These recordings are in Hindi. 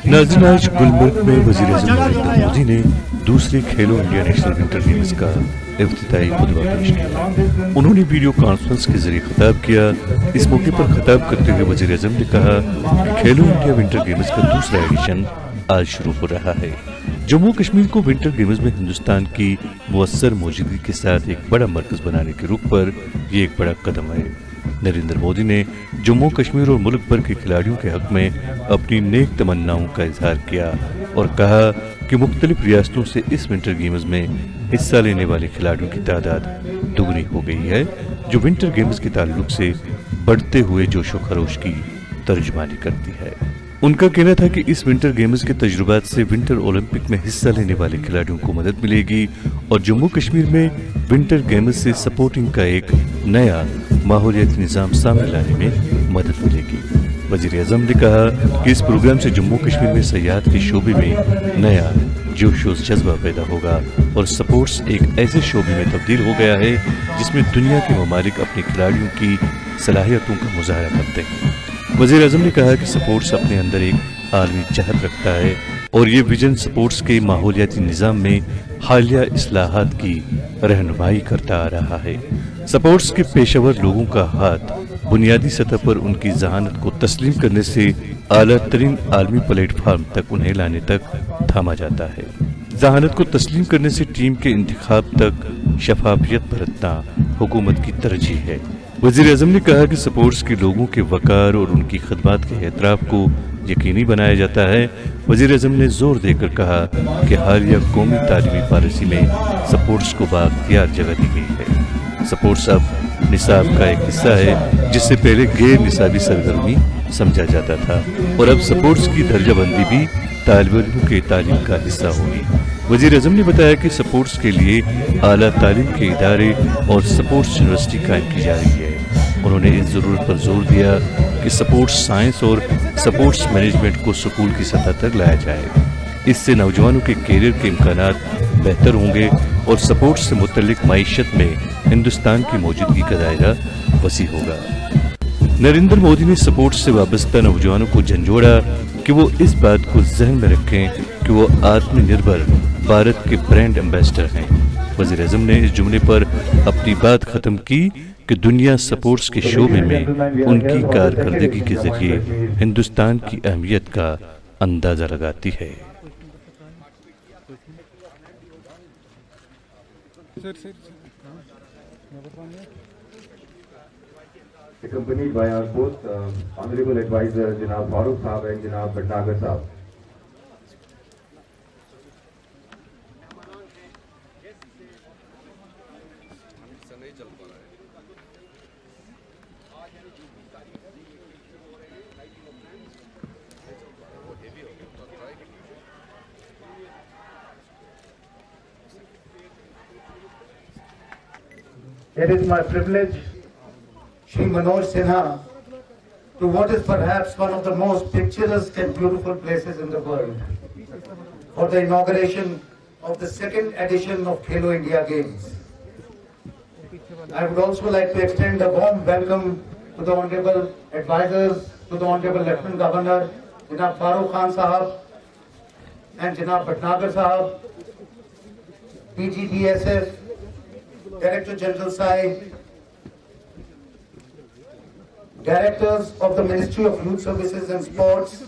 नाज़रीन, आज गुलमर्ग में वज़ीर-ए-आज़म नरेंद्र मोदी ने दूसरे खेलो इंडिया नेशनल विंटर गेम्स का इफ्तिताई खुतबा पेश किया। उन्होंने वीडियो कॉन्फ्रेंस के जरिए खिताब किया। इस मौके पर खिताब करते हुए वज़ीर-ए-आज़म ने कहा कि खेलो इंडिया विंटर गेम्स का दूसरा एडिशन आज शुरू हो रहा है। जम्मू कश्मीर को विंटर गेम्स में हिंदुस्तान की मुअस्सर मौजूदगी के साथ एक बड़ा मरकज बनाने के रुख पर यह एक बड़ा कदम है। नरेंद्र मोदी ने जम्मू कश्मीर और मुल्क भर के खिलाड़ियों के हक में अपनी नेक तमन्नाओं का इजहार किया और कहा कि मुख्तलिफ रियासतों से इस विंटर गेम्स में हिस्सा लेने वाले खिलाड़ियों की तादाद दुगनी हो गई है, जो विंटर गेम्स के ताल्लुक से बढ़ते हुए जोश व खरोश की तर्जुमानी करती है। उनका कहना था कि इस विंटर गेम्स के तजुर्बात से विंटर ओलंपिक में हिस्सा लेने वाले खिलाड़ियों को मदद मिलेगी और जम्मू कश्मीर में विंटर गेम्स से सपोर्टिंग का एक नया माहौलियाती निज़ाम सामने लाने में मदद मिलेगी। वज़ीर-ए-आज़म ने कहा कि इस प्रोग्राम से जम्मू कश्मीर में सयाहत के शोबे में नया जोश व जज्बा पैदा होगा और स्पोर्ट्स एक ऐसे शोबे में तब्दील हो गया है जिसमें दुनिया के ममालिक अपने खिलाड़ियों की सलाहियतों का मुजाहरा करते हैं। वज़ीर-ए-आज़म ने कहा कि स्पोर्ट्स अपने अंदर एक आलमी चाहत रखता है और ये विजन स्पोर्ट्स के माहौलियाती निज़ाम में हालिया इस्लाहात की रहनुमाई करता आ रहा है। स्पोर्ट्स के पेशेवर लोगों का हाथ बुनियादी सतह पर उनकी जहानत को तस्लीम करने से आला तरीन आलमी प्लेटफार्म तक उन्हें लाने तक थामा जाता है। जहानत को तस्लीम करने से टीम के इंतखाब तक शफाफियत बरतना हुकूमत की तरजीह है। वज़ीर-ए-आज़म ने कहा कि स्पोर्ट्स के लोगों के वकार और उनकी खिदमत के एतराफ़ को यकीनी बनाया जाता है। वज़ीर-ए-आज़म ने जोर देकर कहा कि हालिया कौमी तालीमी पॉलिसी में स्पोर्ट्स को बाख्तियार जगह दी गई है। स्पोर्ट्स अब निसाब का एक हिस्सा है, जिससे पहले गैर निसाबी सरगर्मी समझा जाता था और अब स्पोर्ट्स की दर्जाबंदी भी तालिब-इल्म के तालीम का हिस्सा होगी। वज़ीर-ए-आज़म ने बताया कि स्पोर्ट्स के लिए आला तालीम के इदारे और स्पोर्ट्स यूनिवर्सिटी कायम की जा रही है। उन्होंने इस ज़रूरत पर जोर दिया कि स्पोर्ट्स साइंस और स्पोर्ट्स मैनेजमेंट को स्कूल की सतह तक लाया जाए। इससे नौजवानों के कैरियर के इम्कानात बेहतर होंगे और स्पोर्ट्स से मुतल्लिक मईशत में हिंदुस्तान की मौजूदगी का दायरा वसी होगा। नरेंद्र मोदी ने स्पोर्ट्स से वाबस्ता नौजवानों को झंझोड़ा कि वो इस बात को जहन में रखें कि वो आत्मनिर्भर भारत के ब्रांड एम्बेसडर हैं। वज़ीर-ए-आज़म ने इस जुमले पर अपनी बात खत्म की कि दुनिया स्पोर्ट्स के शोबे में उनकी कारकर्दगी के जरिए हिंदुस्तान की अहमियत का अंदाजा लगाती है। Accompanied by our both honorable advisors, Janab Farooq Saab and Janab Bhatnagar Saab. It is my privilege, Shri Manoj Sinha, to what is perhaps one of the most picturesque and beautiful places in the world, for the inauguration of the second edition of Khelo India Games. I would also like to extend a warm welcome to the Honorable Advisors, to the Honorable Lieutenant Governor, Janab Farooq Khan Sahab and Janab Bhatnagar Sahab, PGDSF, Director General SAI, Directors of the Ministry of Youth Services and Sports,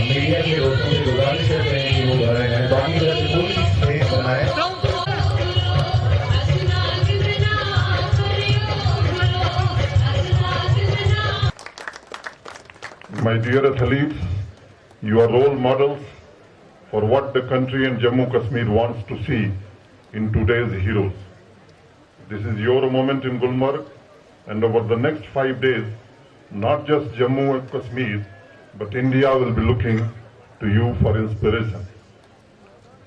media के दोस्तों से गुजारिश करते हैं कि वो मेहरबानी करके पूरी स्पेस बनाएं। My dear athletes, you are role models for what the country and Jammu Kashmir wants to see in today's heroes. This is your moment in Gulmarg, and over the next 5 days, not just Jammu and Kashmir, but India will be looking to you for inspiration.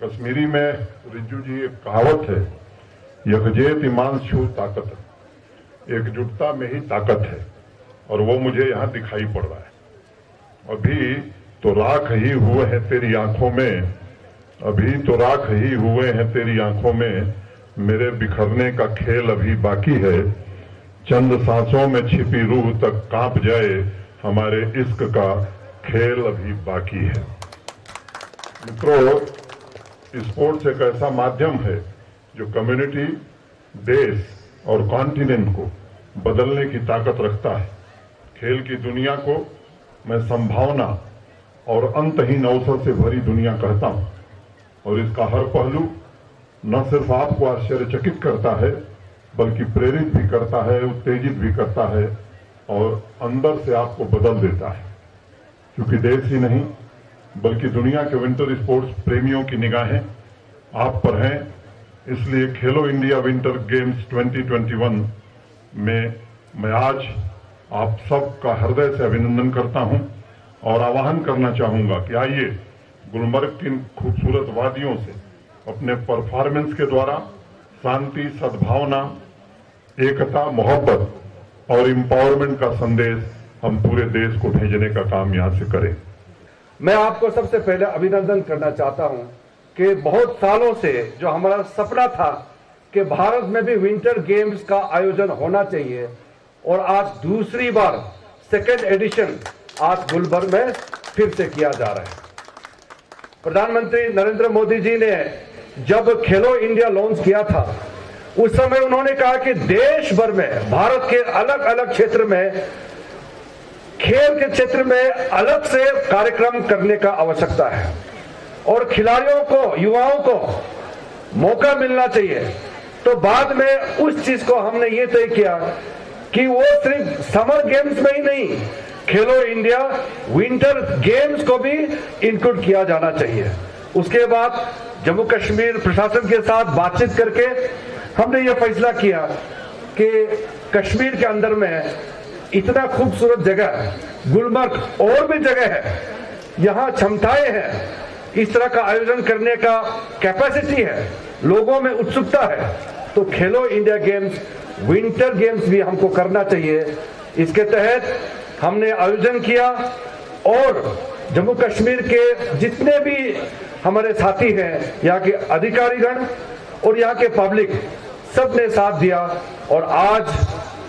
Kashmiri में रिजू जी एक कहावत है, यकजेत ईमान शू ताकत है, एकजुटता में ही ताकत है, और वो मुझे यहाँ दिखाई पड़ रहा है। अभी तो राख ही हुए हैं तेरी आंखों में, अभी तो राख ही हुए हैं तेरी आंखों में, मेरे बिखरने का खेल अभी बाकी है, चंद सांसों में छिपी रूह तक कांप जाए, हमारे इश्क का खेल अभी बाकी है। मित्रों, स्पोर्ट्स एक ऐसा माध्यम है जो कम्युनिटी, देश और कॉन्टिनेंट को बदलने की ताकत रखता है। खेल की दुनिया को मैं संभावना और अंतहीन अवसर से भरी दुनिया कहता हूं, और इसका हर पहलू न सिर्फ आपको आश्चर्यचकित करता है, बल्कि प्रेरित भी करता है, उत्तेजित भी करता है और अंदर से आपको बदल देता है। क्योंकि देश ही नहीं बल्कि दुनिया के विंटर स्पोर्ट्स प्रेमियों की निगाहें आप पर हैं। इसलिए खेलो इंडिया विंटर गेम्स 2021 में मैं आज आप सबका हृदय से अभिनंदन करता हूं और आह्वान करना चाहूंगा कि आइए गुलमर्ग की खूबसूरत वादियों से अपने परफॉर्मेंस के द्वारा शांति, सद्भावना, एकता, मोहब्बत और एम्पावरमेंट का संदेश हम पूरे देश को भेजने का काम यहां से करें। मैं आपको सबसे पहले अभिनंदन करना चाहता हूं कि बहुत सालों से जो हमारा सपना था कि भारत में भी विंटर गेम्स का आयोजन होना चाहिए, और आज दूसरी बार सेकेंड एडिशन आज गुलबर्ग में फिर से किया जा रहा है। प्रधानमंत्री नरेंद्र मोदी जी ने जब खेलो इंडिया लॉन्च किया था, उस समय उन्होंने कहा कि देश भर में भारत के अलग अलग क्षेत्र में खेल के क्षेत्र में अलग से कार्यक्रम करने का आवश्यकता है और खिलाड़ियों को, युवाओं को मौका मिलना चाहिए। तो बाद में उस चीज को हमने ये तय किया कि वो सिर्फ समर गेम्स में ही नहीं, खेलो इंडिया विंटर गेम्स को भी इंक्लूड किया जाना चाहिए। उसके बाद जम्मू कश्मीर प्रशासन के साथ बातचीत करके हमने ये फैसला किया कि कश्मीर के अंदर में इतना खूबसूरत जगह है, गुलमर्ग और भी जगह है, यहाँ क्षमताएं हैं, इस तरह का आयोजन करने का कैपेसिटी है, लोगों में उत्सुकता है, तो खेलो इंडिया गेम्स, विंटर गेम्स भी हमको करना चाहिए। इसके तहत हमने आयोजन किया और जम्मू कश्मीर के जितने भी हमारे साथी हैं, यहाँ के अधिकारीगण और यहाँ के पब्लिक, सब ने साथ दिया और आज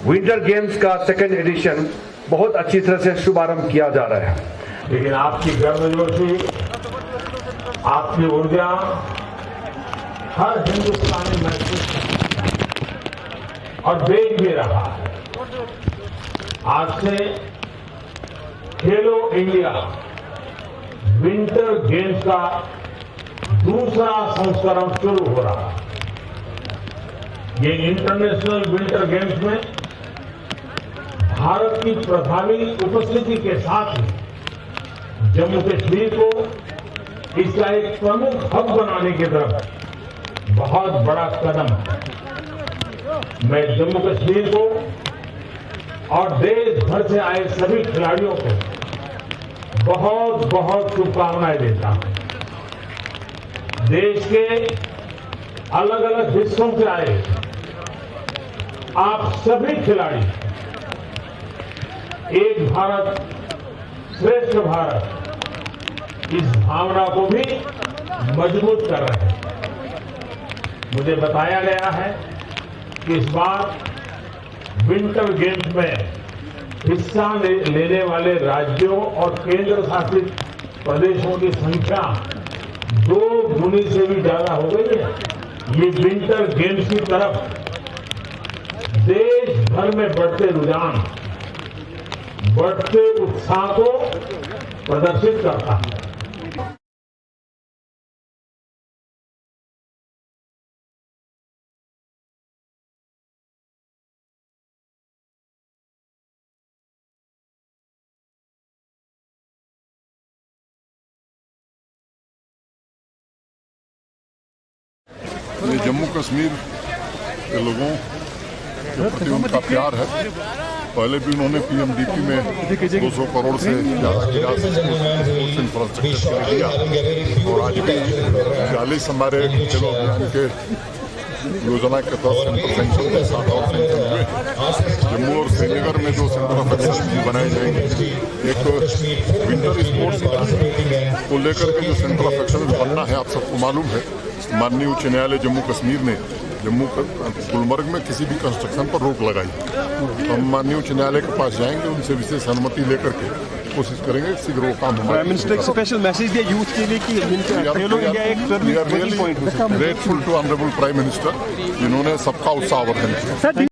विंटर गेम्स का सेकेंड एडिशन बहुत अच्छी तरह से शुभारंभ किया जा रहा है। लेकिन आपकी गर्मजोशी, आपकी ऊर्जा हर हिंदुस्तानी महसूस और देख भी रहा है। आज से खेलो इंडिया विंटर गेम्स का दूसरा संस्करण शुरू हो रहा है। ये इंटरनेशनल विंटर गेम्स में भारत की प्रभावी उपस्थिति के साथ ही जम्मू कश्मीर को इसका एक प्रमुख हब बनाने की तरफ बहुत बड़ा कदम है। मैं जम्मू कश्मीर को और देश भर से आए सभी खिलाड़ियों को बहुत बहुत शुभकामनाएं देता हूं। देश के अलग अलग हिस्सों से आए आप सभी खिलाड़ी एक भारत श्रेष्ठ भारत, इस भावना को भी मजबूत कर रहे हैं। मुझे बताया गया है कि इस बार विंटर गेम्स में हिस्सा लेने वाले राज्यों और केंद्र शासित प्रदेशों की संख्या 2 गुनी से भी ज्यादा हो गई है। ये विंटर गेम्स की तरफ देश भर में बढ़ते रुझान, बढ़ते उत्साह को प्रदर्शित करता है। ये जम्मू कश्मीर के लोगों के प्रति उनका प्यार है। पहले भी उन्होंने पीएमडीपी में 200 करोड़ से ज़्यादा की राशि स्पोर्ट्स इंफ्रास्ट्रक्चर के लिए दिया और आज भी 40 हमारे खेलो अभियान के योजना के तहत सेंटर सैंक्शन के साथ और सैंक्शन हुए। जम्मू और श्रीनगर में 2 सेंटर ऑफ एक्सीलेंस भी बनाए जाएंगे। एक विंटर स्पोर्ट्स को लेकर के जो सेंटर ऑफ एक्सीलेंस बनना है, आप सबको मालूम है, माननीय उच्च न्यायालय जम्मू कश्मीर ने गुलमर्ग में किसी भी कंस्ट्रक्शन पर रोक लगाई। तो हम माननीय उच्च न्यायालय के पास जाएंगे, उनसे विशेष अनुमति लेकर के कोशिश करेंगे शीघ्र वो काम हमारे। प्राइम मिनिस्टर एक स्पेशल मैसेज दिया यूथ के लिए कि खेलो इंडिया एक टर्निंग पॉइंट हो सकता है। Grateful to honourable prime minister, जिन्होंने सबका उत्साहवर्धन किया।